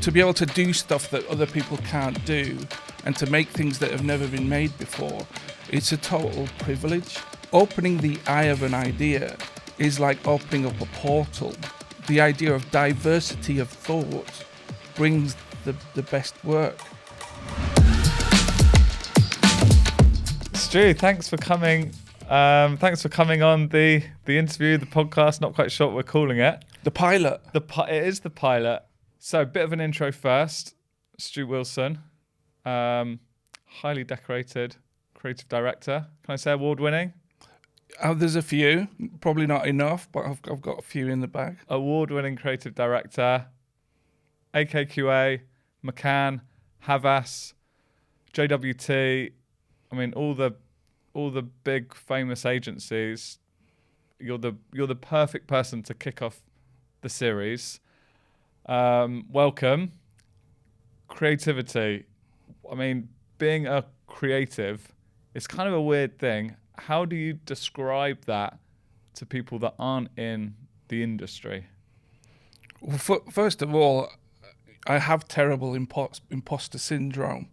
to be able to do stuff that other people can't do and to make things that have never been made before, it's a total privilege. Opening the eye of an idea is like opening up a portal. The idea of diversity of thought brings the best work. Stu, thanks for coming. Thanks for coming on the interview, the podcast. Not quite sure what we're calling it. The pilot. It is the pilot. So a bit of an intro first. Stuart Wilson, highly decorated creative director. Can I say award-winning? There's a few, probably not enough, but I've got a few in the bag. Award-winning creative director, AKQA, McCann, Havas, JWT. I mean, all the big famous agencies. You're the perfect person to kick off the series. Welcome. Creativity. I mean, being a creative is kind of a weird thing. How do you describe that to people that aren't in the industry? Well, first of all, I have terrible imposter syndrome.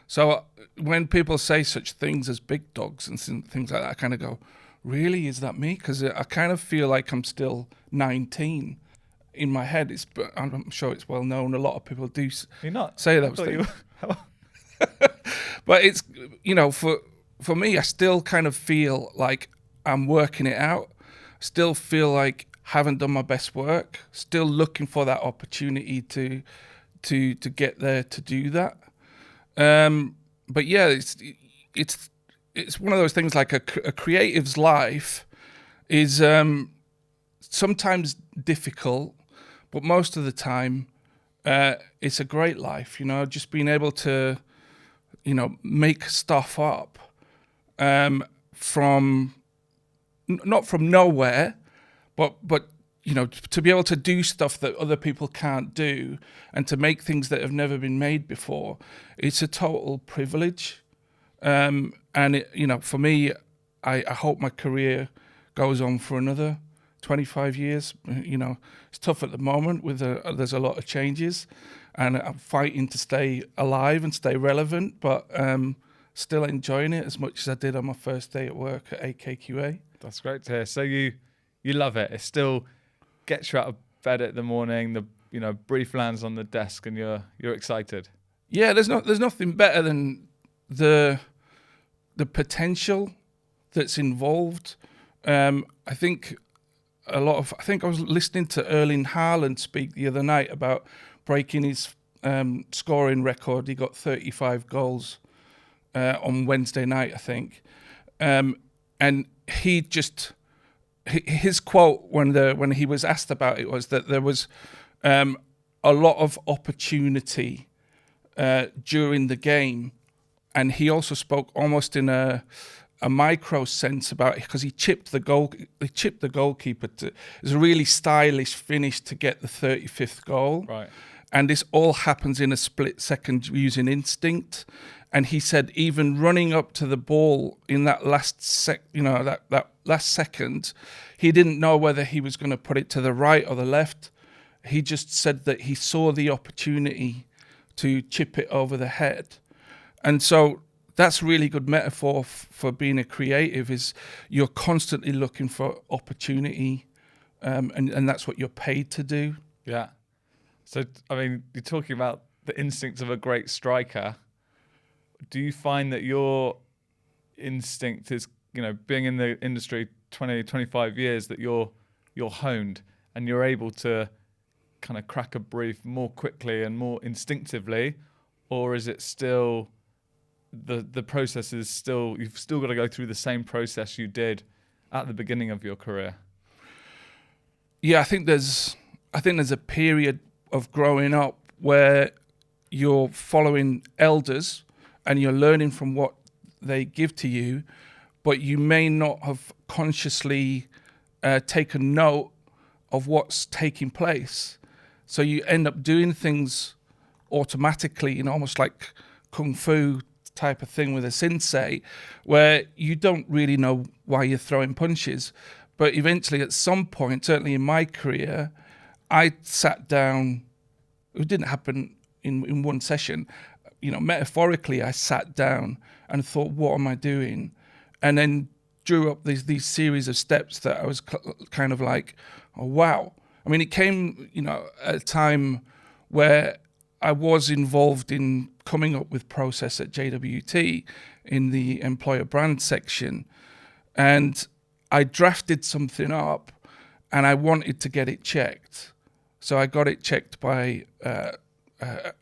So when people say such things as big dogs and things like that, I kind of go, really, is that me? Because I kind of feel like I'm still 19 in my head. I'm sure it's well known. A lot of people do say those things. But it's, for me, I still kind of feel like I'm working it out. Still feel like haven't done my best work. Still looking for that opportunity to get there to do that. But yeah, it's one of those things like a creative's life is sometimes difficult, but most of the time it's a great life. Just being able to make stuff up from not from nowhere, but to be able to do stuff that other people can't do and to make things that have never been made before, it's a total privilege. And for me, I hope my career goes on for another 25 years. It's tough at the moment there's a lot of changes, and I'm fighting to stay alive and stay relevant, but still enjoying it as much as I did on my first day at work at AKQA. That's great to hear. So you love it. It still gets you out of bed at the morning. The brief lands on the desk, and you're excited. Yeah, there's nothing better than the potential that's involved. I think I was listening to Erling Haaland speak the other night about breaking his scoring record. He got 35 goals on Wednesday night, I think, and his quote when he was asked about it was that there was a lot of opportunity during the game, and he also spoke almost in a micro sense about it because he chipped the goalkeeper. It was a really stylish finish to get the 35th goal, right? And this all happens in a split second using instinct. And he said even running up to the ball in that last last second, he didn't know whether he was going to put it to the right or the left. He just said that he saw the opportunity to chip it over the head. And so that's a really good metaphor for being a creative, is you're constantly looking for opportunity, and that's what you're paid to do. Yeah. So, I mean, you're talking about the instincts of a great striker. Do you find that your instinct is, being in the industry 20, 25 years, that you're honed and you're able to kind of crack a brief more quickly and more instinctively? Or is it still, the process is still, you've still got to go through the same process you did at the beginning of your career? Yeah, I think there's a period of growing up where you're following elders and you're learning from what they give to you, but you may not have consciously taken note of what's taking place. So you end up doing things automatically in almost like kung fu type of thing with a sensei, where you don't really know why you're throwing punches. But eventually at some point, certainly in my career, I sat down It didn't happen in one session. You know, metaphorically, I sat down and thought, what am I doing? And then drew up these series of steps that I was kind of like, oh, wow. I mean, it came, you know, at a time where I was involved in coming up with process at JWT in the employer brand section. And I drafted something up and I wanted to get it checked. So I got it checked by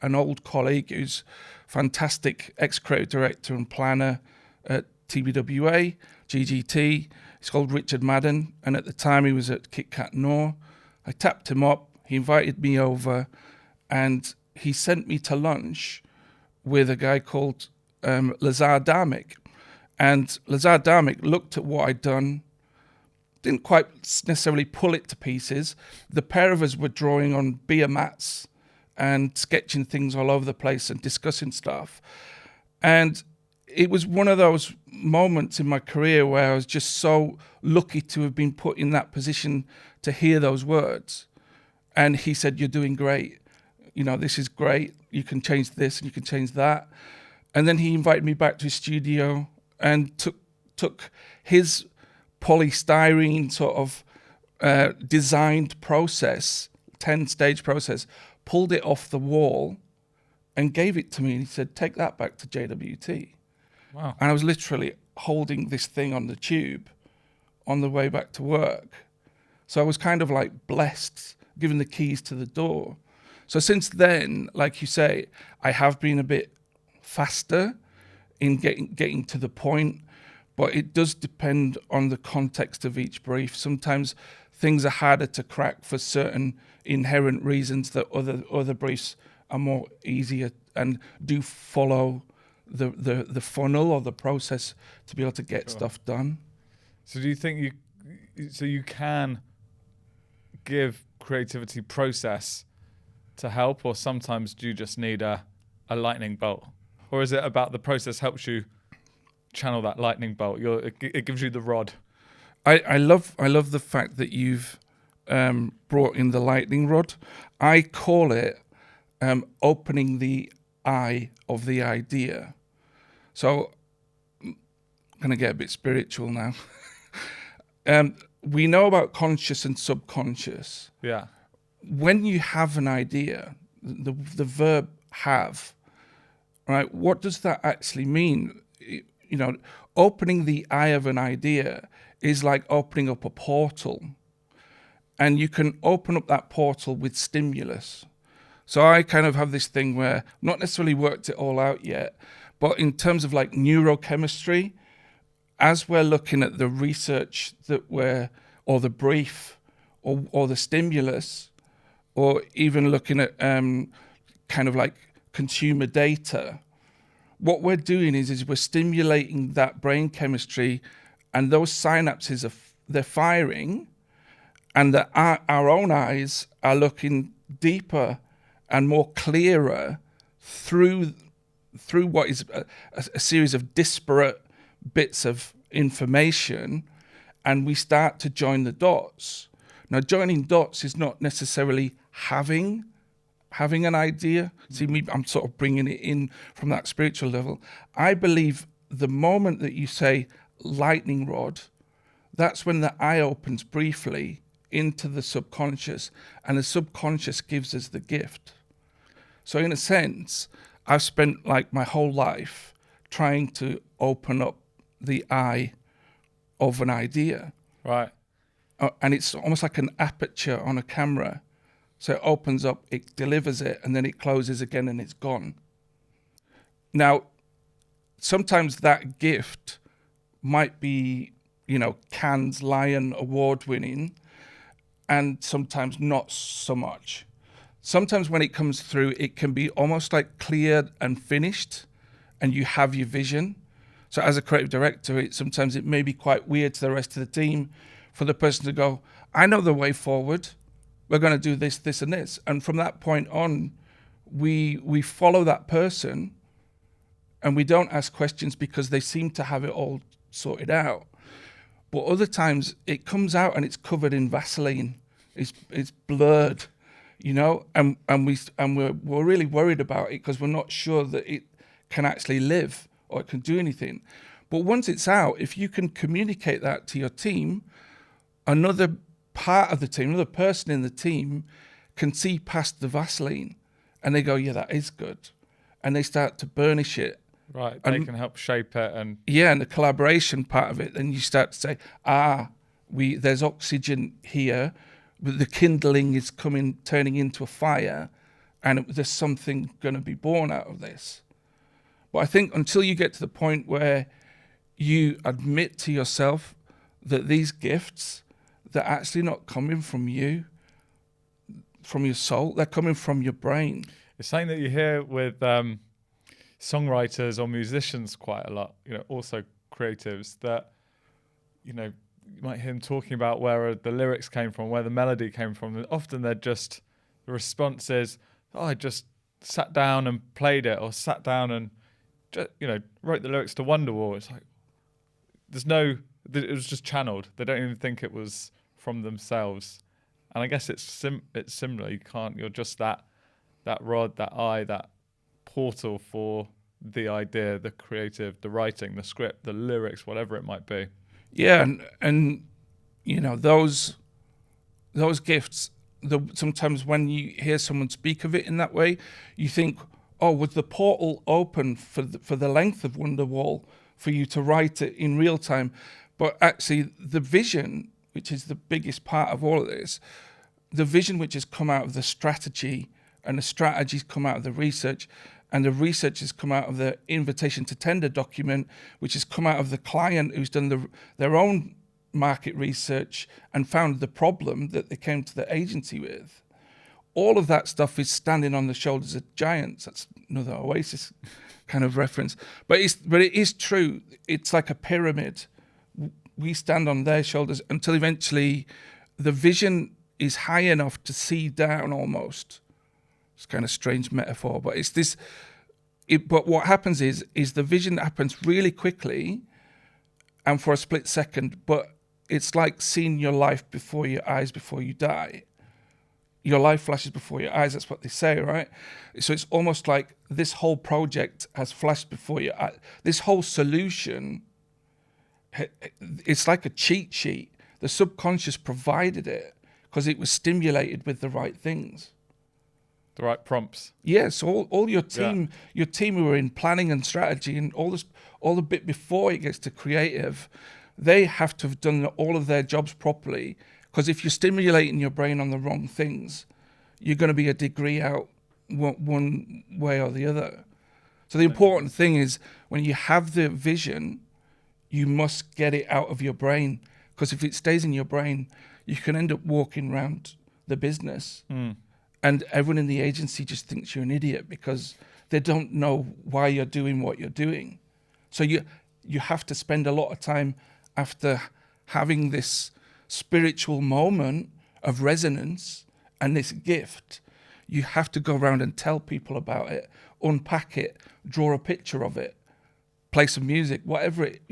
an old colleague who's fantastic ex-creative director and planner at TBWA, GGT. He's called Richard Madden, and at the time he was at Kit Kat Noor. I tapped him up, he invited me over, and he sent me to lunch with a guy called Lazar Darmic. And Lazar Darmic looked at what I'd done, didn't quite necessarily pull it to pieces. The pair of us were drawing on beer mats and sketching things all over the place and discussing stuff. And it was one of those moments in my career where I was just so lucky to have been put in that position to hear those words. And he said, you're doing great. You know, this is great. You can change this and you can change that. And then he invited me back to his studio and took his polystyrene sort of designed process, 10-stage process, pulled it off the wall and gave it to me. And he said, take that back to JWT. Wow. And I was literally holding this thing on the tube on the way back to work. So I was kind of like blessed, given the keys to the door. So since then, like you say, I have been a bit faster in getting to the point, but it does depend on the context of each brief. Sometimes things are harder to crack for certain inherent reasons that other briefs are more easier and do follow the funnel or the process to be able to get stuff done. So do you think you can give creativity process to help, or sometimes do you just need a lightning bolt? Or is it about the process helps you channel that lightning bolt? It gives you the rod. I love the fact that you've brought in the lightning rod. I call it opening the eye of the idea. So I'm going to get a bit spiritual now. We know about conscious and subconscious. Yeah. When you have an idea, the verb have, right? What does that actually mean? You know, opening the eye of an idea is like opening up a portal. And you can open up that portal with stimulus. So I kind of have this thing where I've not necessarily worked it all out yet, but in terms of like neurochemistry, as we're looking at the research or the brief or the stimulus, or even looking at kind of like consumer data, what we're doing is we're stimulating that brain chemistry, and those synapses they're firing, and that our own eyes are looking deeper and more clearer through what is a series of disparate bits of information, and we start to join the dots. Now, joining dots is not necessarily having an idea. See, I'm sort of bringing it in from that spiritual level. I believe the moment that you say lightning rod, that's when the eye opens briefly into the subconscious, and the subconscious gives us the gift. So in a sense, I've spent like my whole life trying to open up the eye of an idea. Right. And it's almost like an aperture on a camera. So it opens up, it delivers it, and then it closes again and it's gone. Now, sometimes that gift might be, you know, Cannes Lion award winning, and sometimes not so much. Sometimes when it comes through, it can be almost like cleared and finished, and you have your vision. So as a creative director, sometimes it may be quite weird to the rest of the team for the person to go, I know the way forward. We're going to do this, this, and this. And from that point on, we follow that person, and we don't ask questions because they seem to have it all sorted out. But other times it comes out and it's covered in Vaseline. It's blurred. you know, and we're really worried about it because we're not sure that it can actually live or it can do anything. But once it's out, if you can communicate that to your team, another part of the team, another person in the team can see past the Vaseline and they go, yeah, that is good. And they start to burnish it. Right, they can help shape it. And yeah, and the collaboration part of it, then you start to say, there's oxygen here, but the kindling is turning into a fire, and there's something going to be born out of this. But I think until you get to the point where you admit to yourself that these gifts, they're actually not coming from you, from your soul, they're coming from your brain. It's something that you hear with songwriters or musicians quite a lot, you know, also creatives, that, you know, you might hear them talking about where the lyrics came from, where the melody came from. And often they're just, the response is, oh, I just sat down and played it, or sat down and, you know, wrote the lyrics to Wonderwall. It's like, it was just channeled. They don't even think it was from themselves. And I guess it's similar. You're just that rod, that eye, that portal for the idea, the creative, the writing, the script, the lyrics, whatever it might be. Yeah, and you know, those gifts, sometimes when you hear someone speak of it in that way, you think, oh, was the portal open for the length of Wonderwall for you to write it in real time? But actually, the vision, which is the biggest part of all of this, the vision which has come out of the strategy, and the strategies come out of the research, and the research has come out of the invitation to tender document, which has come out of the client who's done their own market research and found the problem that they came to the agency with. All of that stuff is standing on the shoulders of giants. That's another Oasis kind of reference. But it is true. It's like a pyramid. We stand on their shoulders until eventually the vision is high enough to see down almost. It's kind of strange metaphor, but it's this. But what happens is the vision happens really quickly, and for a split second. But it's like seeing your life before your eyes before you die. Your life flashes before your eyes. That's what they say, right? So it's almost like this whole project has flashed before your eyes. This whole solution, it's like a cheat sheet. The subconscious provided it because it was stimulated with the right things. The right prompts. Yes, all your team, your team who are in planning and strategy and all the bit before it gets to creative, they have to have done all of their jobs properly. Because if you're stimulating your brain on the wrong things, you're going to be a degree out one way or the other. So the important thing is when you have the vision, you must get it out of your brain. Because if it stays in your brain, you can end up walking around the business. And everyone in the agency just thinks you're an idiot because they don't know why you're doing what you're doing. So you have to spend a lot of time after having this spiritual moment of resonance and this gift. You have to go around and tell people about it, unpack it, draw a picture of it, play some music, whatever it,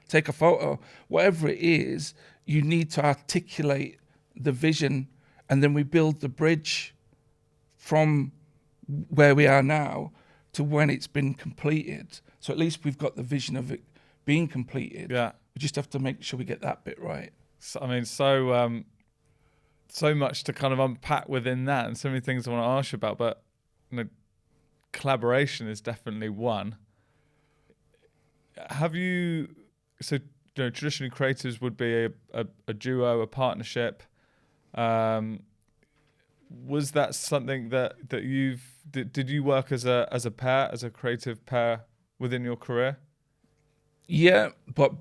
take a photo, whatever it is, you need to articulate the vision, and then we build the bridge from where we are now to when it's been completed. So at least we've got the vision of it being completed. Yeah. We just have to make sure we get that bit right. So, I mean, so much to kind of unpack within that, and so many things I want to ask you about, but collaboration is definitely one. Traditionally creatives would be a duo, a partnership. Was that something that did you work as a pair, as a creative pair within your career? Yeah, but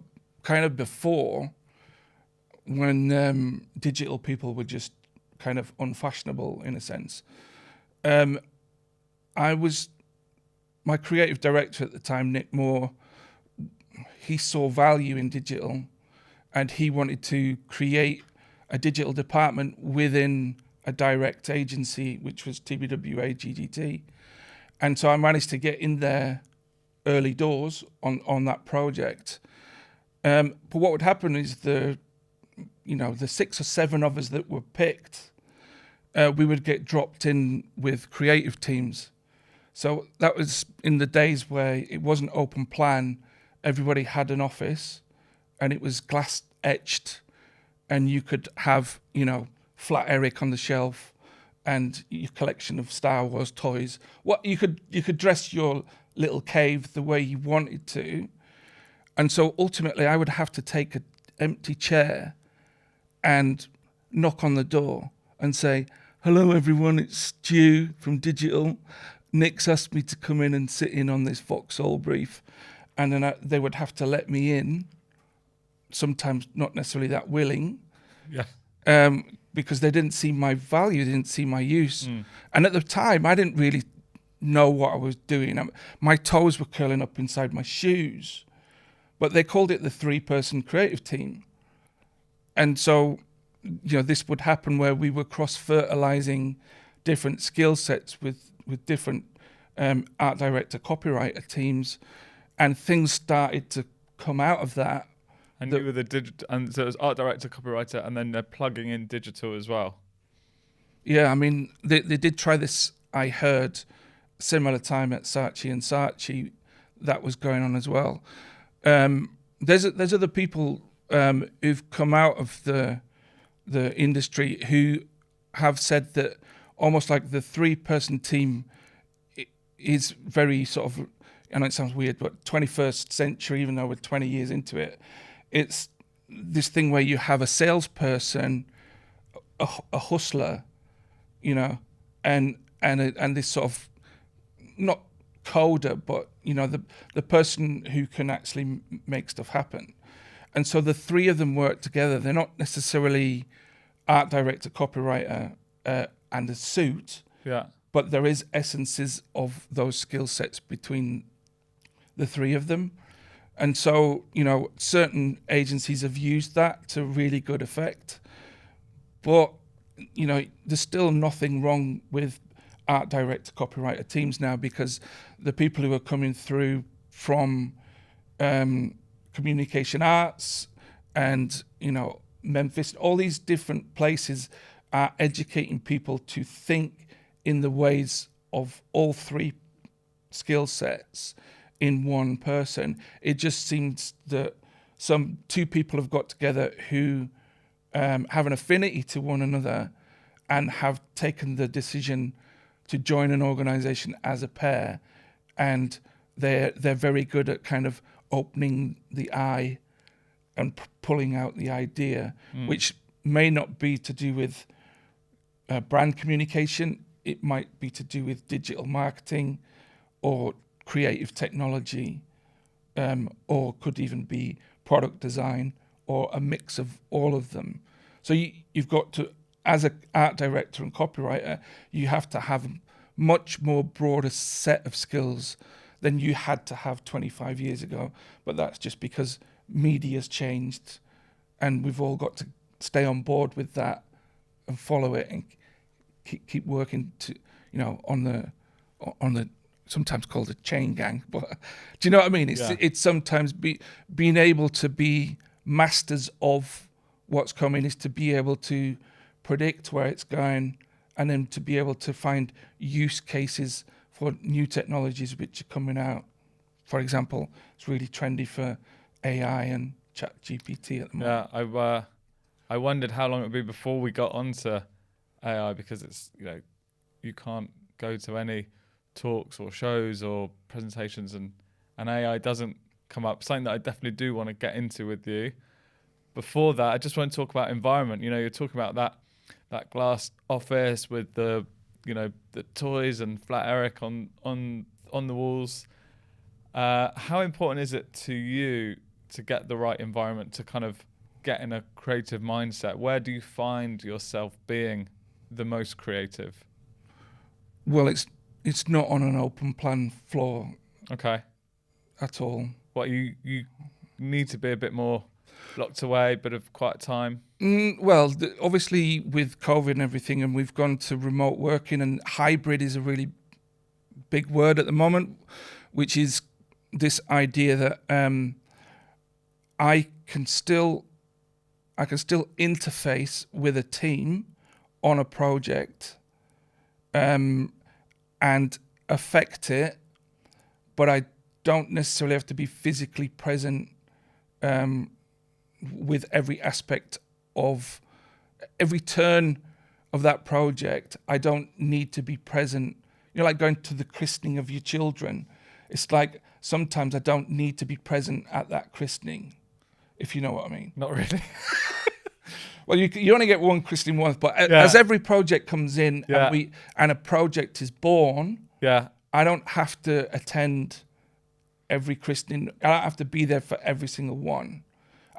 kind of before, when digital people were just kind of unfashionable in a sense. My creative director at the time, Nick Moore, he saw value in digital, and he wanted to create a digital department within a direct agency, which was TBWA GDT. And so I managed to get in there early doors on that project. But what would happen is the 6 or 7 of us that were picked, we would get dropped in with creative teams. So that was in the days where it wasn't open plan. Everybody had an office, and it was glass etched, and you could have, Flat Eric on the shelf, and your collection of Star Wars toys. What you could dress your little cave the way you wanted to, and so ultimately I would have to take an empty chair and knock on the door and say, "Hello everyone, it's Stu from Digital. Nick's asked me to come in and sit in on this Vauxhall brief," and then they would have to let me in. Sometimes not necessarily that willing, because they didn't see my value, they didn't see my use. And at the time, I didn't really know what I was doing. My toes were curling up inside my shoes, but they called it the 3-person creative team. And so, this would happen where we were cross-fertilizing different skill sets with different art director, copywriter teams, and things started to come out of that. And you were and so it was art director, copywriter, and then they're plugging in digital as well. Yeah, I mean, they did try this, I heard, similar time at Saatchi and Saatchi, that was going on as well. There's other people who've come out of the industry who have said that almost like the 3-person team is very sort of, I know it sounds weird, but 21st century, even though we're 20 years into it, it's this thing where you have a salesperson, a hustler, and this sort of, not coder, but the person who can actually make stuff happen. And so the 3 of them work together. They're not necessarily art director, copywriter, and a suit. Yeah. But there is essences of those skill sets between the 3 of them. And so, certain agencies have used that to really good effect. But, there's still nothing wrong with art director, copywriter teams now, because the people who are coming through from communication arts and, Memphis, all these different places are educating people to think in the ways of all 3 skill sets in one person. It just seems that 2 people have got together who have an affinity to one another and have taken the decision to join an organization as a pair, and they're very good at kind of opening the eye and pulling out the idea, which may not be to do with brand communication. It might be to do with digital marketing or creative technology, or could even be product design, or a mix of all of them. So you've got to, as an art director and copywriter, you have to have a much more broader set of skills than you had to have 25 years ago. But that's just because media's changed, and we've all got to stay on board with that and follow it and keep working to, on the sometimes called a chain gang, but do you know what I mean? It's sometimes being able to be masters of what's coming is to be able to predict where it's going, and then to be able to find use cases for new technologies which are coming out. For example, it's really trendy for AI and ChatGPT at the moment. Yeah, I wondered how long it would be before we got onto AI, because it's, you can't go to any talks or shows or presentations and AI doesn't come up. Something that I definitely do want to get into with you. Before that, I just want to talk about environment. You're talking about that glass office with the toys and Flat Eric on the walls. How important is it to you to get the right environment, to kind of get in a creative mindset? Where do you find yourself being the most creative? Well, it's not on an open plan floor. Okay. At all. What, you need to be a bit more locked away, bit of quiet time? Well, obviously with COVID and everything, and we've gone to remote working, and hybrid is a really big word at the moment, which is this idea that I can still interface with a team on a project and affect it, but I don't necessarily have to be physically present with every aspect of every turn of that project. I don't need to be present. You know, like going to the christening of your children. It's like sometimes I don't need to be present at that christening, if you know what I mean. Not really. Well, you only get one christening once, but as every project comes in and a project is born, I don't have to attend every christening. I don't have to be there for every single one,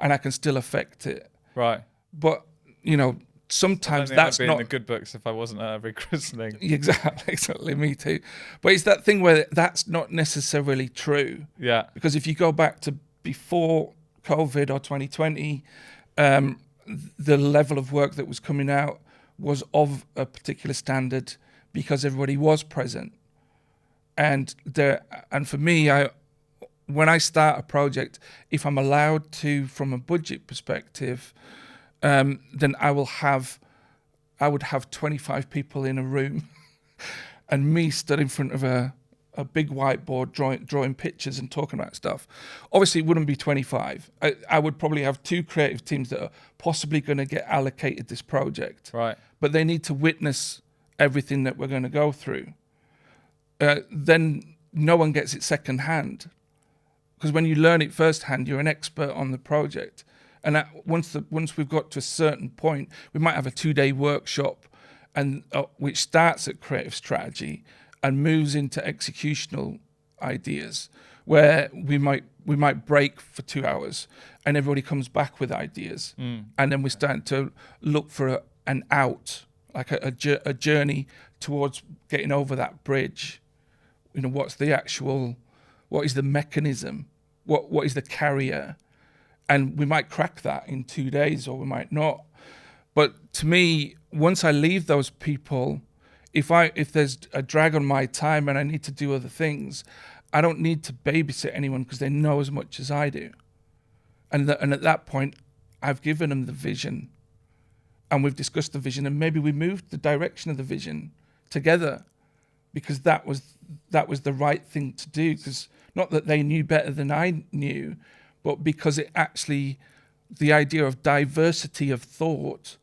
and I can still affect it. Right. But, you know, sometimes that's not in the good books if I wasn't at every christening. Exactly, me too. But it's that thing where that's not necessarily true. Yeah. Because if you go back to before COVID or 2020, the level of work that was coming out was of a particular standard because everybody was present. And for me, when I start a project, if I'm allowed to, from a budget perspective, then I would have 25 people in a room and me stood in front of a big whiteboard drawing pictures and talking about stuff. Obviously, it wouldn't be 25. I would probably have 2 creative teams that are possibly going to get allocated this project. Right. But they need to witness everything that we're going to go through. Then no one gets it secondhand. Because when you learn it firsthand, you're an expert on the project. And once we've got to a certain point, we might have a 2-day workshop, and which starts at creative strategy and moves into executional ideas, where we might break for 2 hours, and everybody comes back with ideas, and then we're starting to look for an out, like a journey towards getting over that bridge. You know, what is the mechanism? What is the carrier? And we might crack that in 2 days, or we might not. But to me, once I leave those people, if there's a drag on my time and I need to do other things, I don't need to babysit anyone because they know as much as I do. And at that point, I've given them the vision, and we've discussed the vision, and maybe we moved the direction of the vision together, because that was the right thing to do. Because not that they knew better than I knew, but because it actually, the idea of diversity of thought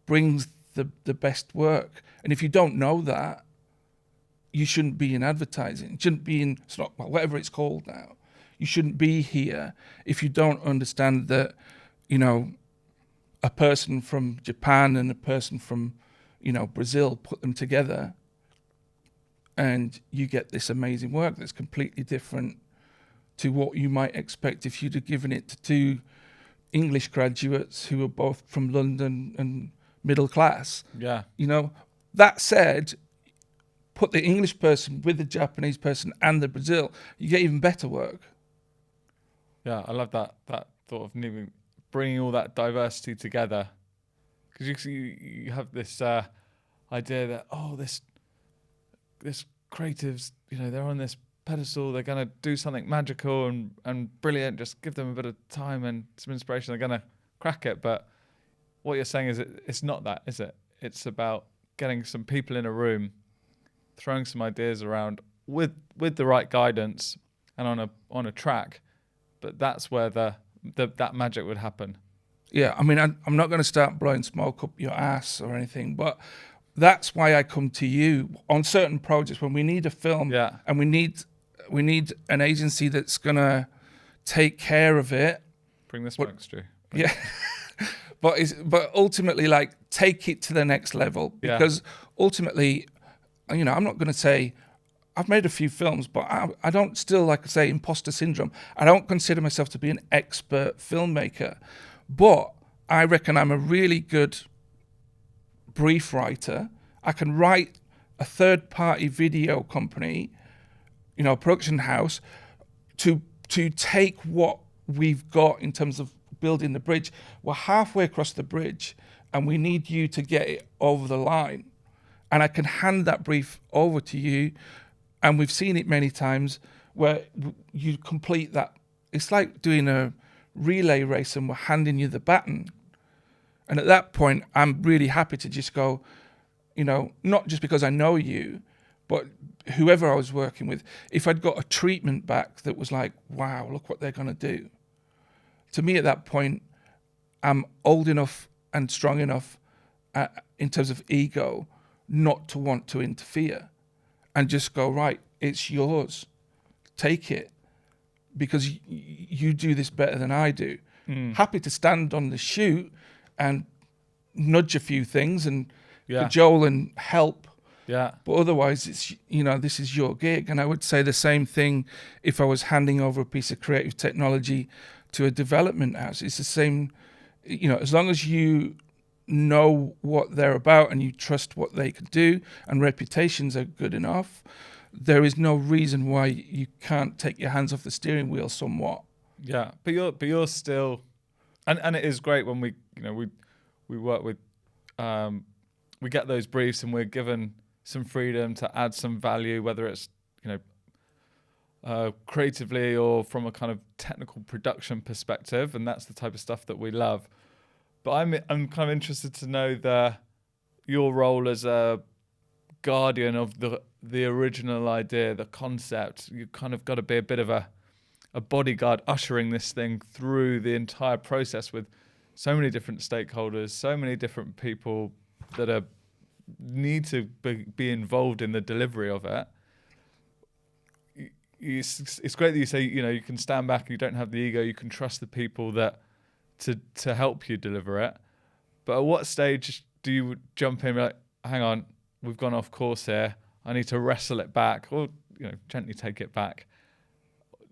brings the best work. And if you don't know that, you shouldn't be in advertising. You shouldn't be in, whatever it's called now. You shouldn't be here if you don't understand that, you know, a person from Japan and a person from, you know, Brazil, put them together and you get this amazing work that's completely different to what you might expect if you'd have given it to 2 English graduates who were both from London and middle class. Yeah. You know, that said, put the English person with the Japanese person and the Brazil, you get even better work. Yeah, I love that thought of bringing all that diversity together. Because you have this idea that, this creatives, you know, they're on this pedestal, they're going to do something magical and brilliant, just give them a bit of time and some inspiration, they're going to crack it. But what you're saying is it's not that, is it? It's about getting some people in a room, throwing some ideas around with the right guidance and on a track. But that's where that magic would happen. Yeah, I mean, I'm not going to start blowing smoke up your ass or anything, but that's why I come to you on certain projects when we need a film, and we need an agency that's going to take care of it. Bring the smoke, Stu. Yeah. But ultimately, like, take it to the next level, because ultimately, you know, I'm not going to say I've made a few films, but I don't still, like I say, imposter syndrome. I don't consider myself to be an expert filmmaker, but I reckon I'm a really good brief writer. I can write a third-party video company, you know, a production house, to take what we've got in terms of building the bridge. We're halfway across the bridge, and we need you to get it over the line. And I can hand that brief over to you, and we've seen it many times where you complete that. It's like doing a relay race, and we're handing you the baton. And at that point, I'm really happy to just go, not just because I know you, but whoever I was working with, if I'd got a treatment back that was like, wow, look what they're going to do. To me at that point, I'm old enough and strong enough in terms of ego not to want to interfere and just go, right, it's yours. Take it because you do this better than I do. Happy to stand on the shoot and nudge a few things and cajole and help. Yeah. But otherwise, it's, this is your gig. And I would say the same thing if I was handing over a piece of creative technology to a development house. It's the same, as long as you know what they're about and you trust what they can do and reputations are good enough, there is no reason why you can't take your hands off the steering wheel somewhat. Yeah, but you're still, and it is great when we work with, we get those briefs and we're given some freedom to add some value, whether it's creatively or from a kind of technical production perspective, and that's the type of stuff that we love. But I'm kind of interested to know your role as a guardian of the original idea, the concept. You kind of got to be a bit of a bodyguard ushering this thing through the entire process with so many different stakeholders, so many different people that need to be involved in the delivery of it. It's great that you say, you can stand back and you don't have the ego, you can trust the people that to help you deliver it. But at what stage do you jump in and be like, hang on, we've gone off course here, I need to wrestle it back, or gently take it back?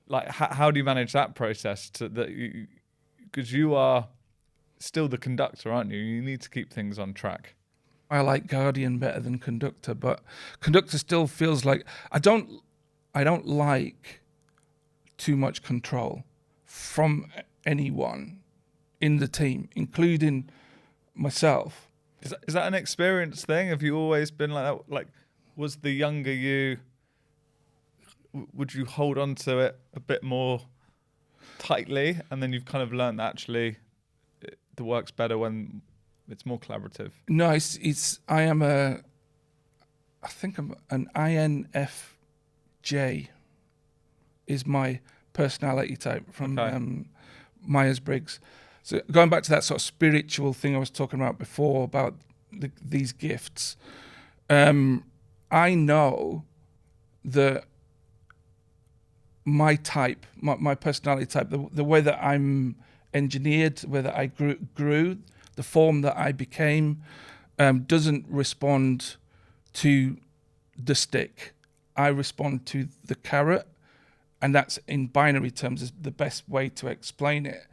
Like, how do you manage that process because you are still the conductor, aren't you? You need to keep things on track. I like guardian better than conductor, but conductor still feels like I don't like too much control from anyone in the team, including myself. Is that an experience thing? Have you always been like that? Like, was the younger you, would you hold on to it a bit more tightly, and then you've kind of learned that actually the work's better when it's more collaborative? No, I think I'm an INFJ is my personality type from Myers-Briggs. So going back to that sort of spiritual thing I was talking about before about these gifts, I know that my type, my personality type, the way that I'm engineered, the way that I grew, the form that I became, doesn't respond to the stick. I respond to the carrot, and that's in binary terms is the best way to explain it.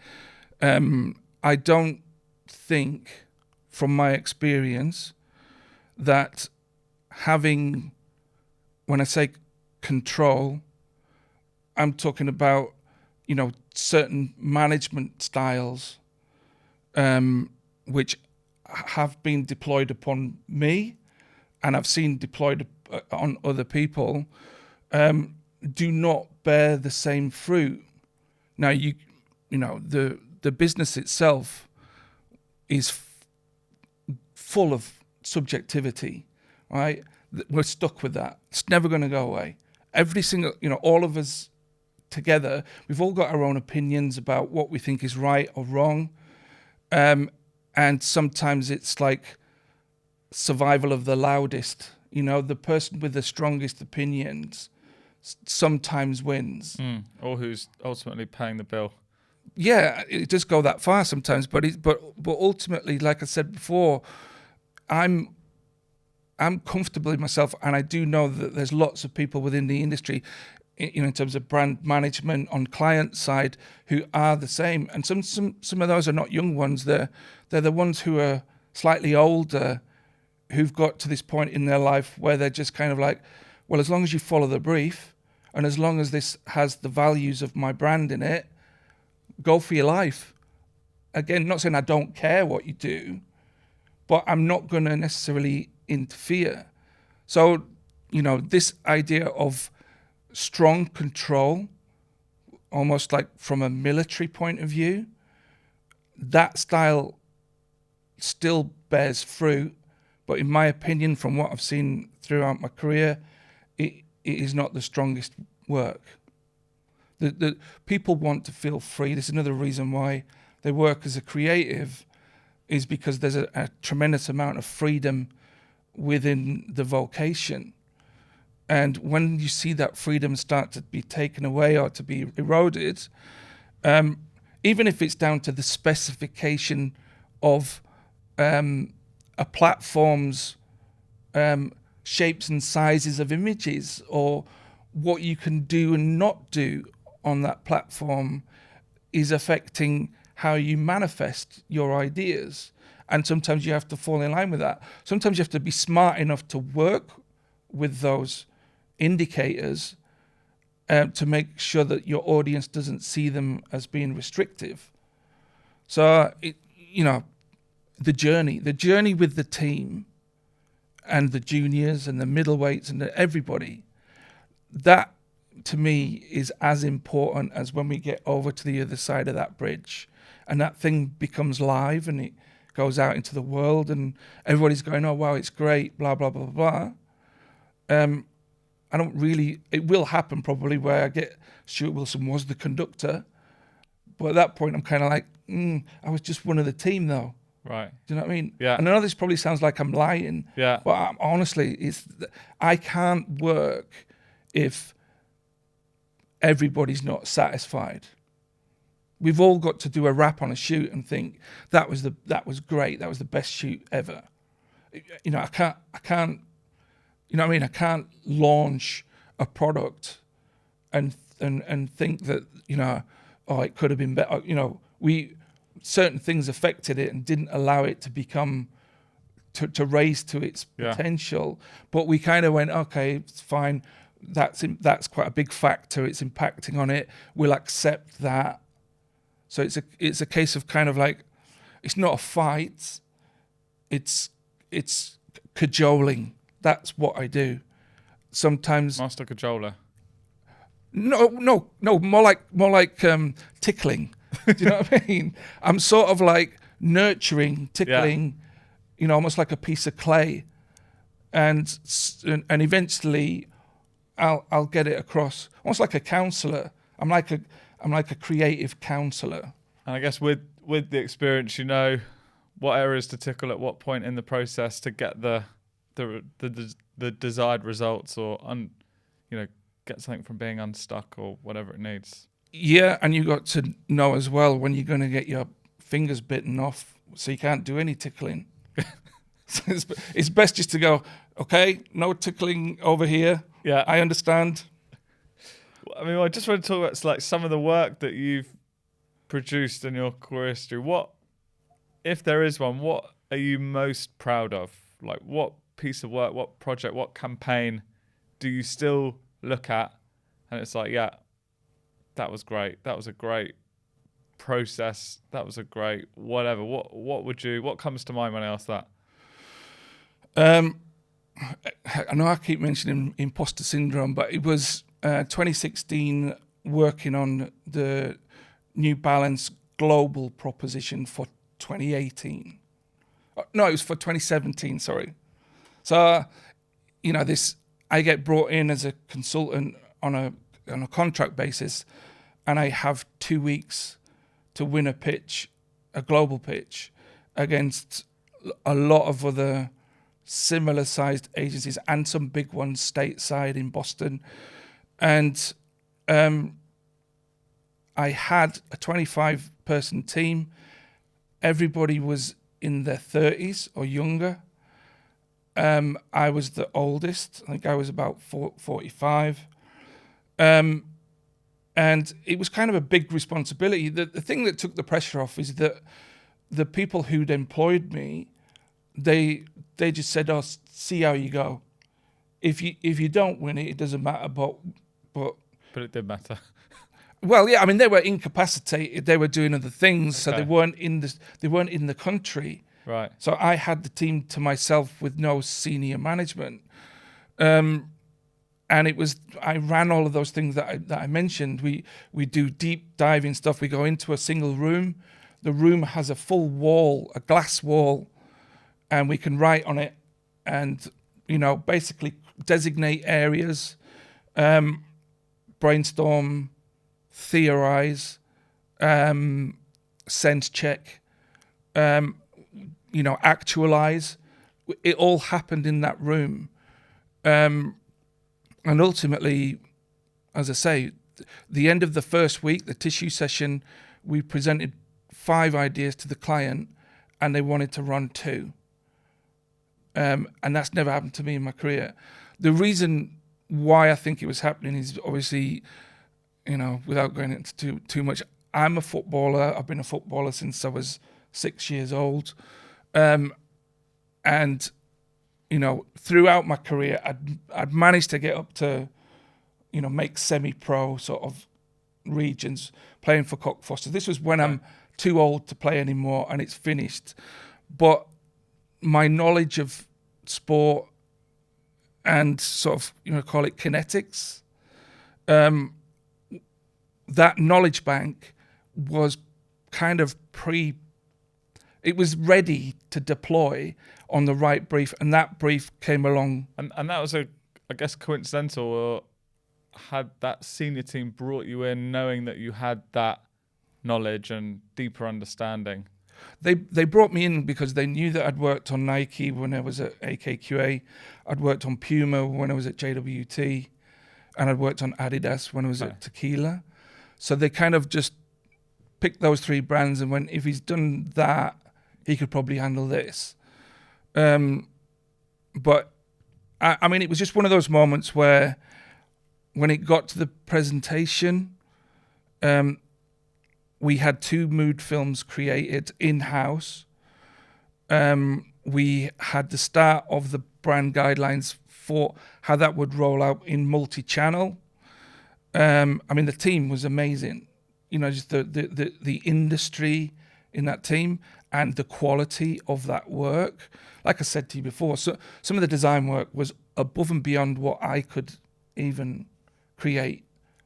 I don't think, from my experience, that having, when I say control, I'm talking about, certain management styles, which have been deployed upon me, and I've seen deployed on other people, do not bear the same fruit. Now, the business itself is full of subjectivity, right? We're stuck with that. It's never going to go away. Every single, all of us together, we've all got our own opinions about what we think is right or wrong. And sometimes it's like survival of the loudest, the person with the strongest opinions sometimes wins. Or who's ultimately paying the bill. Yeah, it does go that far sometimes, but ultimately, like I said before, I'm comfortable in myself, and I do know that there's lots of people within the industry, in terms of brand management on client side, who are the same. And some of those are not young ones. They're the ones who are slightly older, who've got to this point in their life where they're just kind of like, well, as long as you follow the brief, and as long as this has the values of my brand in it, go for your life. Again, not saying I don't care what you do, but I'm not going to necessarily interfere. So, this idea of strong control, almost like from a military point of view, that style still bears fruit, But in my opinion, from what I've seen throughout my career, it is not the strongest work. The people want to feel free. This is another reason why they work as a creative, is because there's a tremendous amount of freedom within the vocation. And when you see that freedom start to be taken away or to be eroded, even if it's down to the specification of a platform's shapes and sizes of images, or what you can do and not do on that platform, is affecting how you manifest your ideas. And sometimes you have to fall in line with that. Sometimes you have to be smart enough to work with those indicators to make sure that your audience doesn't see them as being restrictive. So, the journey with the team and the juniors and the middleweights and everybody, that to me is as important as when we get over to the other side of that bridge and that thing becomes live and it goes out into the world and everybody's going, oh wow, it's great, blah blah blah blah. I don't really, it will happen probably where I get Stuart Wilson was the conductor, but at that point I'm kind of like, I was just one of the team though. Right. Do you know what I mean? Yeah. And I know this probably sounds like I'm lying. Yeah. But honestly, I can't work if everybody's not satisfied. We've all got to do a wrap on a shoot and think that was great. That was the best shoot ever. I can't. You know what I mean? I can't launch a product and think that it could have been better. Certain things affected it and didn't allow it to become to raise to its potential. But we kind of went, okay, it's fine. That's quite a big factor. It's impacting on it. We'll accept that. So it's a case of kind of like, it's not a fight. It's cajoling. That's what I do. Sometimes Master cajoler. No, more like tickling. Do you know what I mean? I'm sort of like nurturing, tickling, almost like a piece of clay, and eventually, I'll get it across. Almost like a counselor. I'm like a creative counselor. And I guess with the experience, what areas to tickle at what point in the process to get the desired results, or get something from being unstuck or whatever it needs. Yeah, and you got to know as well when you're going to get your fingers bitten off, so you can't do any tickling. So it's best just to go, okay, no tickling over here. Yeah, I understand. I mean, I just want to talk about like some of the work that you've produced in your career history. What, if there is one, what are you most proud of? Like, what piece of work, what project, what campaign do you still look at and it's like, yeah, that was great. That was a great process. That was a great whatever. What comes to mind when I ask that? I know I keep mentioning imposter syndrome, but it was 2016 working on the New Balance global proposition for 2018. No, it was for 2017, sorry. So, I get brought in as a consultant on a contract basis, and I have 2 weeks to win a global pitch, against a lot of other similar sized agencies and some big ones stateside in Boston. And I had a 25-person team. Everybody was in their 30s or younger. I was the oldest. I think I was about 45. And it was kind of a big responsibility. The thing that took the pressure off is that the people who'd employed me, they just said, "Oh, see how you go. If you don't win it, it doesn't matter." But it did matter. Well, yeah. I mean, they were incapacitated. They were doing other things, so they weren't in the country. Right. So I had the team to myself with no senior management, and I ran all of those things that I mentioned. We do deep diving stuff. We go into a single room. The room has a full wall, a glass wall, and we can write on it and basically designate areas, brainstorm, theorize, sense check, actualize. It all happened in that room. And ultimately, as I say, the end of the first week, the tissue session, we presented 5 ideas to the client and they wanted to run 2. And that's never happened to me in my career. The reason why I think it was happening is obviously, without going into too much, I'm a footballer. I've been a footballer since I was 6 years old. And throughout my career, I'd managed to get up to, make semi-pro sort of regions, playing for Cockfosters. This was when I'm too old to play anymore, and it's finished. But my knowledge of sport and sort of, call it kinetics, that knowledge bank was kind of it was ready to deploy on the right brief, and that brief came along. And that was I guess coincidental, or had that senior team brought you in knowing that you had that knowledge and deeper understanding? They brought me in because they knew that I'd worked on Nike when I was at AKQA, I'd worked on Puma when I was at JWT, and I'd worked on Adidas when I was at Tequila. So they kind of just picked those 3 brands and went, if he's done that, he could probably handle this. But I mean, it was just one of those moments where when it got to the presentation, we had 2 mood films created in-house. We had the start of the brand guidelines for how that would roll out in multi-channel. I mean, the team was amazing. Just the industry in that team and the quality of that work. Like I said to you before, so some of the design work was above and beyond what I could even create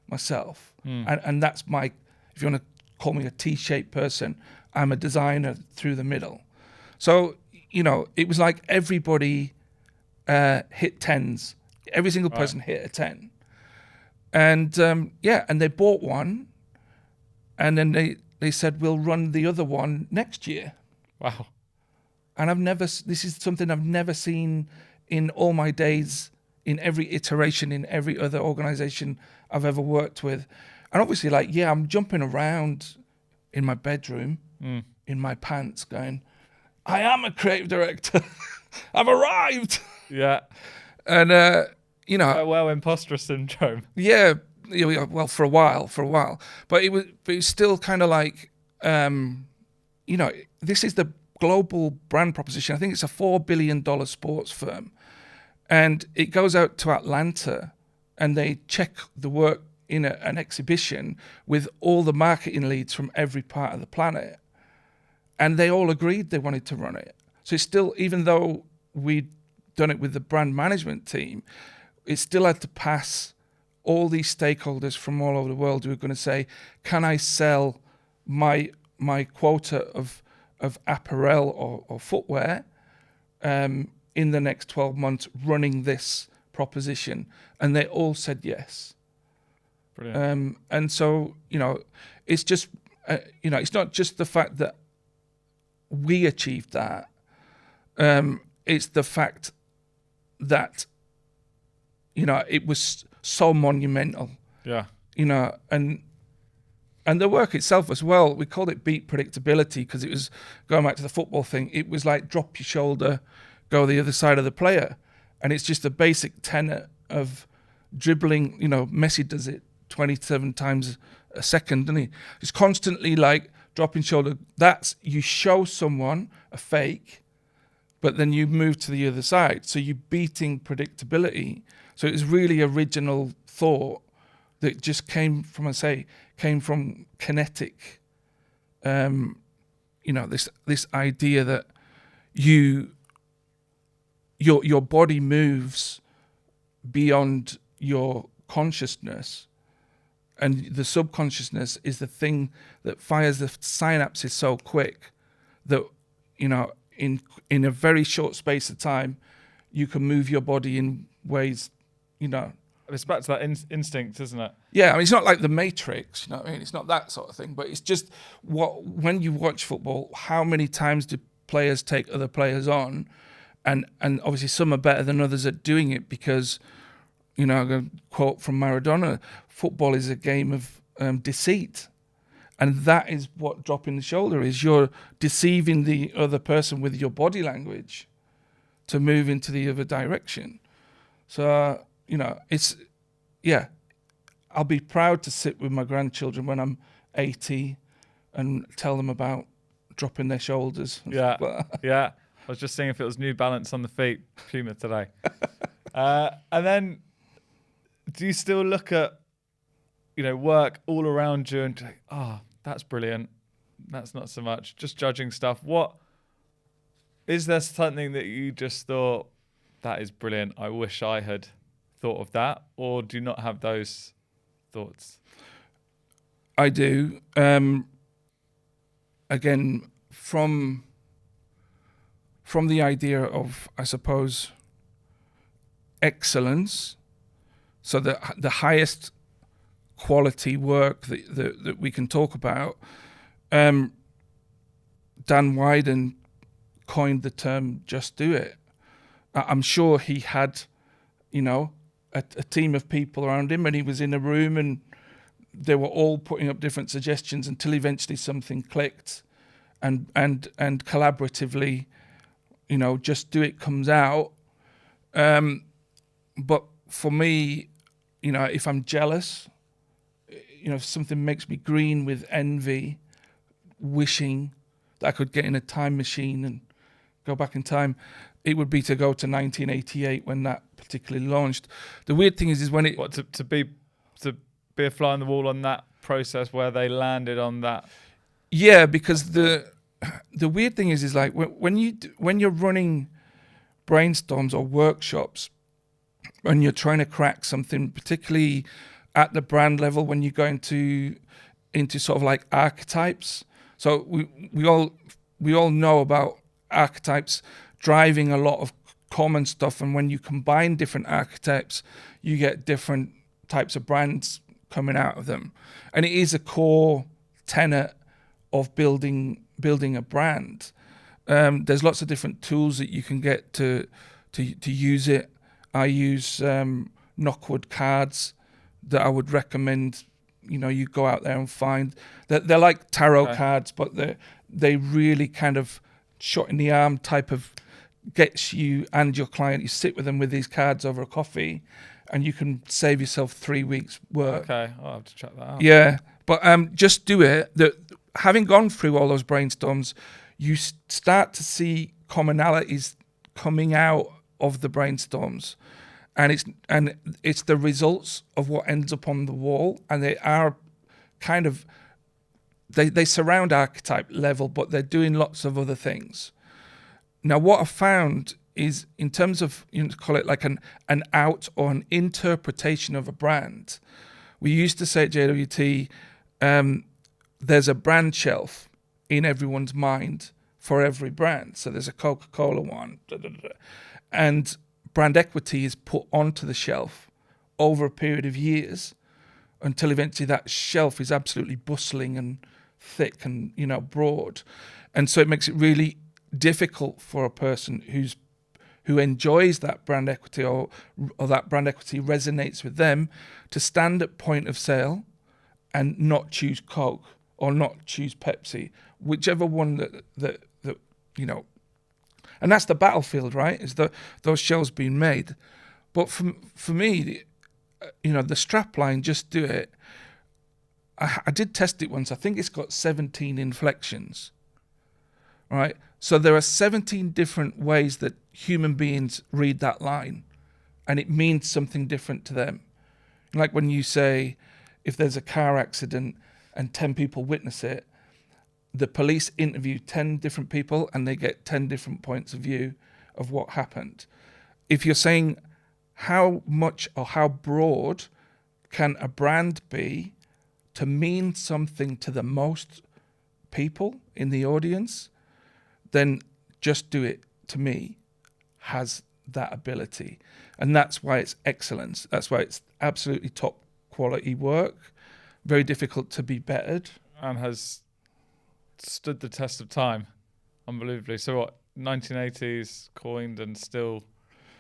myself. And that's my, if you want to call me a T-shaped person, I'm a designer through the middle. So, it was like everybody hit 10s. Every single person hit a 10. And and they bought one, and then they said, we'll run the other one next year. Wow. And this is something I've never seen in all my days, in every iteration, in every other organization I've ever worked with. And obviously, I'm jumping around in my bedroom, in my pants, going, I am a creative director. I've arrived. Yeah. And, well, imposter syndrome. Yeah. Well, for a while. But it was still kind of like, this is the global brand proposition. I think it's a $4 billion sports firm. And it goes out to Atlanta and they check the work in an exhibition with all the marketing leads from every part of the planet. And they all agreed they wanted to run it. So it's still, even though we'd done it with the brand management team, it still had to pass all these stakeholders from all over the world who are going to say, can I sell my quota of apparel or footwear in the next 12 months running this proposition? And they all said yes. Brilliant. And so, it's just, it's not just the fact that we achieved that. It's the fact that, it was so monumental. Yeah. And the work itself as well, we called it beat predictability because it was, going back to the football thing, it was like drop your shoulder, go the other side of the player. And it's just a basic tenet of dribbling. Messi does it 27 times a second, doesn't he? It's constantly like dropping shoulder. That's, you show someone a fake, but then you move to the other side. So you're beating predictability. So it was really original thought that just came from kinetic. This idea that your body moves beyond your consciousness, and the subconsciousness is the thing that fires the synapses so quick that in a very short space of time you can move your body in ways, you know. It's back to that instinct, isn't it? Yeah, I mean, it's not like the Matrix, you know what I mean? It's not that sort of thing, but it's just when you watch football, how many times do players take other players on? And obviously some are better than others at doing it because, you know, I'm going to quote from Maradona, football is a game of deceit. And that is what dropping the shoulder is. You're deceiving the other person with your body language to move into the other direction. So, you know, I'll be proud to sit with my grandchildren when I'm 80 and tell them about dropping their shoulders. Yeah, yeah. I was just seeing if it was New Balance on the feet, Puma today. And then, do you still look at, you know, work all around you and think, oh, that's brilliant, that's not so much, just judging stuff? What is there something that you just thought, that is brilliant, I wish I had thought of that? Or do you not have those thoughts? I do. Again, from the idea of, I suppose, excellence, so the highest quality work that we can talk about. Dan Wyden coined the term "just do it." I'm sure he had, you know, a team of people around him, and he was in a room, and they were all putting up different suggestions until eventually something clicked, and collaboratively, you know, just do it comes out. But for me, you know, if I'm jealous, you know, if something makes me green with envy, wishing that I could get in a time machine and go back in time, it would be to go to 1988 when that particularly launched. The weird thing is when it... What, to be a fly on the wall on that process where they landed on that? Yeah, because the weird thing is like when you're running brainstorms or workshops, when you're trying to crack something, particularly at the brand level, when you go into sort of like archetypes. So we all know about archetypes driving a lot of common stuff, and when you combine different archetypes, you get different types of brands coming out of them. And it is a core tenet of building a brand. There's lots of different tools that you can get to use it. I use Knockwood cards that I would recommend, you know, you go out there and find. They're like tarot cards, but they really kind of shot in the arm type of gets you and your client. You sit with them with these cards over a coffee, and you can save yourself 3 weeks work. Okay, I'll have to check that out. Yeah, but just do it. Having gone through all those brainstorms, you start to see commonalities coming out of the brainstorms, and it's the results of what ends up on the wall, and they are kind of they surround archetype level, but they're doing lots of other things. Now, what I found is, in terms of, you know, call it like an out or an interpretation of a brand, we used to say at JWT, there's a brand shelf in everyone's mind for every brand. So there's a Coca-Cola one, and brand equity is put onto the shelf over a period of years until eventually that shelf is absolutely bustling and thick and, you know, broad. And so it makes it really difficult for a person who enjoys that brand equity or that brand equity resonates with them to stand at point of sale and not choose Coke or not choose Pepsi, whichever one that you know. And that's the battlefield, right? Is those shelves being made. But for me, you know, the strapline, just do it. I did test it once. I think it's got 17 inflections. All right. So there are 17 different ways that human beings read that line, and it means something different to them. Like when you say, if there's a car accident and 10 people witness it, the police interview 10 different people and they get 10 different points of view of what happened. If you're saying how much or how broad can a brand be to mean something to the most people in the audience, then just do it, to me, has that ability, and that's why it's excellence. That's why it's absolutely top quality work, very difficult to be bettered, and has stood the test of time, unbelievably. So what, 1980s coined and still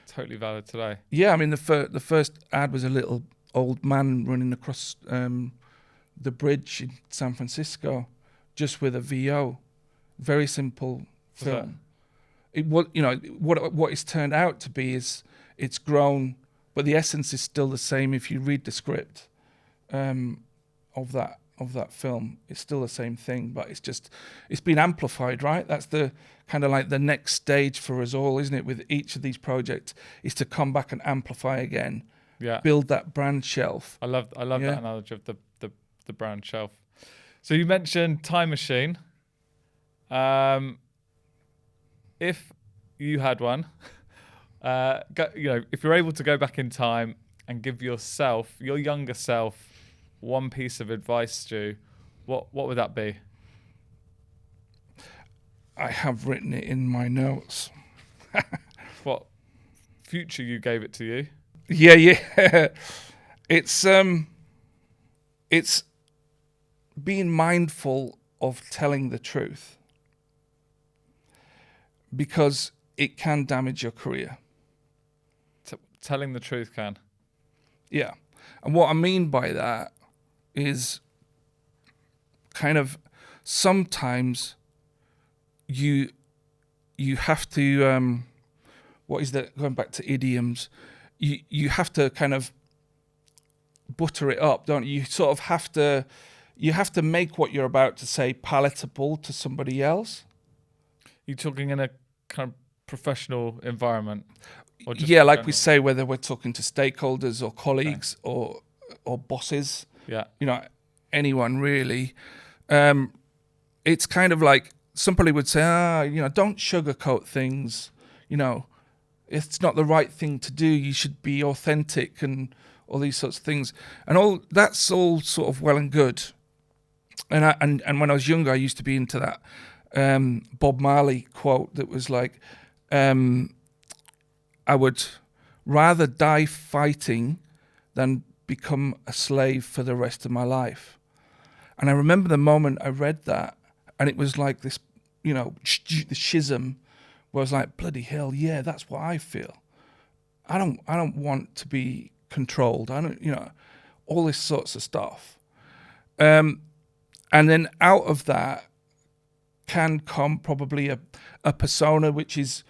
totally valid today? Yeah, I mean the first ad was a little old man running across the bridge in San Francisco, just with a VO. Very simple film. It what it's turned out to be is it's grown, but the essence is still the same. If you read the script of that film, it's still the same thing, but it's been amplified, right? That's the kind of like the next stage for us all, isn't it? With each of these projects, is to come back and amplify again. Yeah. Build that brand shelf. I love that analogy of the brand shelf. So you mentioned time machine. If you had one, if you're able to go back in time and give yourself, your younger self, one piece of advice, Stu, what would that be? I have written it in my notes. What future you gave it to you? Yeah. It's being mindful of telling the truth, because it can damage your career. Telling the truth can. Yeah. And what I mean by that is kind of sometimes you have to what is that, going back to idioms, you have to kind of butter it up, don't you? You sort of have to make what you're about to say palatable to somebody else. You're talking in a kind of professional environment? Or just yeah, like general? we say, whether we're talking to stakeholders or colleagues or bosses, Yeah. Anyone really. It's kind of like somebody would say, don't sugarcoat things. It's not the right thing to do. You should be authentic and all these sorts of things. And all that's all sort of well and good. And when I was younger, I used to be into that Bob Marley quote that was like, I would rather die fighting than become a slave for the rest of my life. And I remember the moment I read that, and it was like this, the schism, where I was like, bloody hell, yeah, that's what I feel. I don't want to be controlled. I don't, all this sorts of stuff. And then out of that can come probably a persona which is,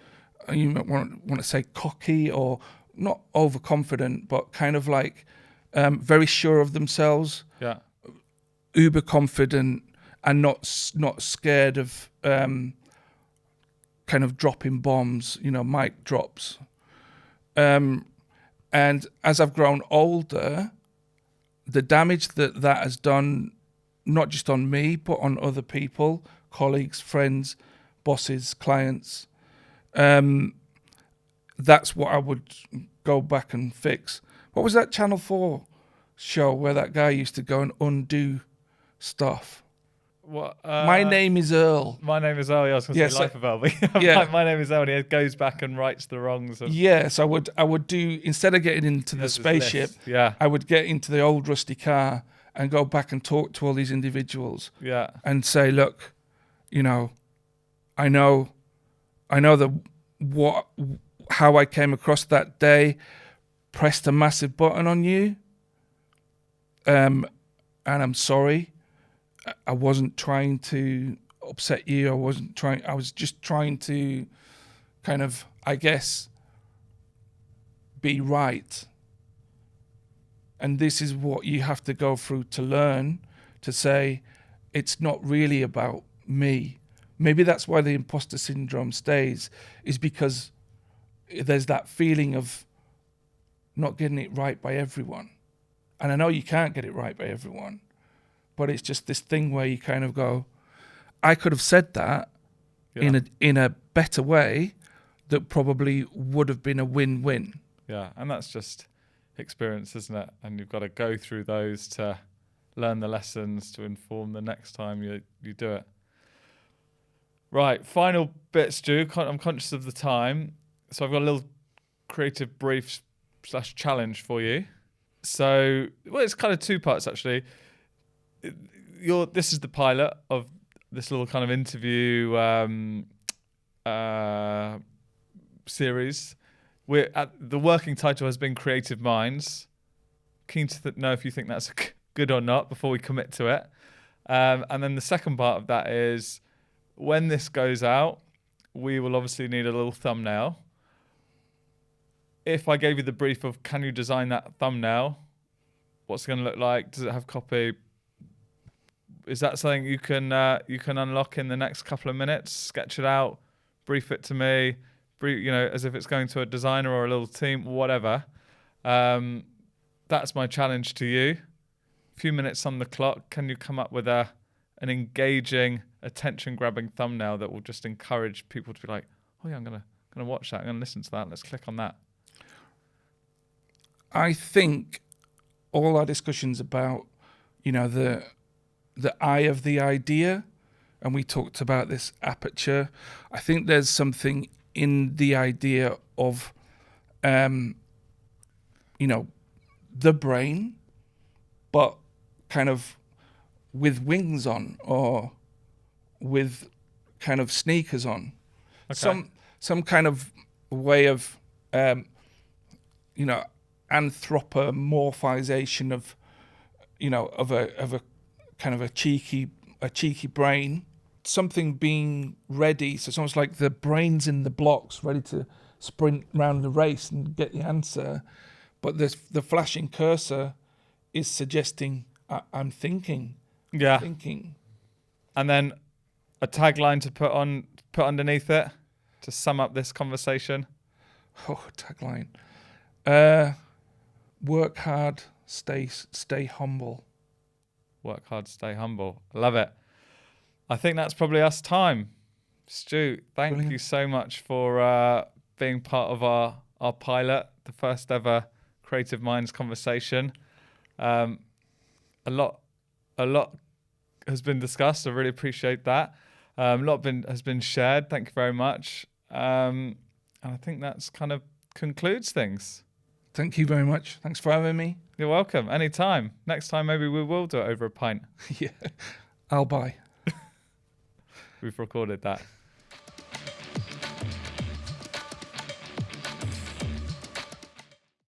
you might want to say cocky or not overconfident, but kind of like very sure of themselves. Yeah. Uber confident and not scared of kind of dropping bombs, mic drops. And as I've grown older, the damage that has done, not just on me, but on other people, colleagues, friends, bosses, clients, that's what I would go back and fix. What was that Channel 4 show where that guy used to go and undo stuff? What? My name is Earl. My name is Earl. I was going to say Life of Earl. Yeah. My name is Earl. And he goes back and rights the wrongs. Yes, I would do, instead of getting into the spaceship, I would get into the old rusty car and go back and talk to all these individuals. Yeah. And say, look, I know how I came across that day, pressed a massive button on you, and I'm sorry. I wasn't trying to upset you. I was just trying to kind of, I guess, be right. And this is what you have to go through to learn, to say, it's not really about me. Maybe that's why the imposter syndrome stays, is because there's that feeling of not getting it right by everyone. And I know you can't get it right by everyone, but it's just this thing where you kind of go, I could have said that in a better way that probably would have been a win-win. Yeah, and that's just experience, isn't it? And you've got to go through those to learn the lessons to inform the next time you do it. Right, final bit, Stu. I'm conscious of the time. So I've got a little creative brief / challenge for you. So, well, it's kind of two parts actually. This is the pilot of this little kind of interview series. The working title has been Creative Minds. Keen to know if you think that's good or not before we commit to it. And then the second part of that is when this goes out, we will obviously need a little thumbnail. If I gave you the brief of can you design that thumbnail, what's it going to look like? Does it have copy? Is that something you can unlock in the next couple of minutes? Sketch it out, brief it to me, as if it's going to a designer or a little team, whatever. That's my challenge to you. A few minutes on the clock. Can you come up with an engaging, attention-grabbing thumbnail that will just encourage people to be like, oh yeah, I'm gonna watch that. I'm gonna listen to that. Let's click on that. I think all our discussions about, the eye of the idea, and we talked about this aperture. I think there's something in the idea of, the brain, but kind of with wings on or with kind of sneakers on. Okay. Some kind of way of, anthropomorphization of, of a kind of a cheeky brain, something being ready. So it's almost like the brain's in the blocks, ready to sprint round the race and get the answer. But the flashing cursor is suggesting I'm thinking. Yeah. Thinking. And then a tagline to put underneath it to sum up this conversation. Oh, tagline. Work hard, stay humble. Work hard, stay humble. I love it. I think that's probably us time. Stu, thank you so much for being part of our pilot, the first ever Creative Minds conversation. A lot has been discussed. I really appreciate that. A lot has been shared. Thank you very much. And I think that's kind of concludes things. Thank you very much. Thanks for having me. You're welcome. Anytime. Next time, maybe we will do it over a pint. Yeah, I'll buy. We've recorded that.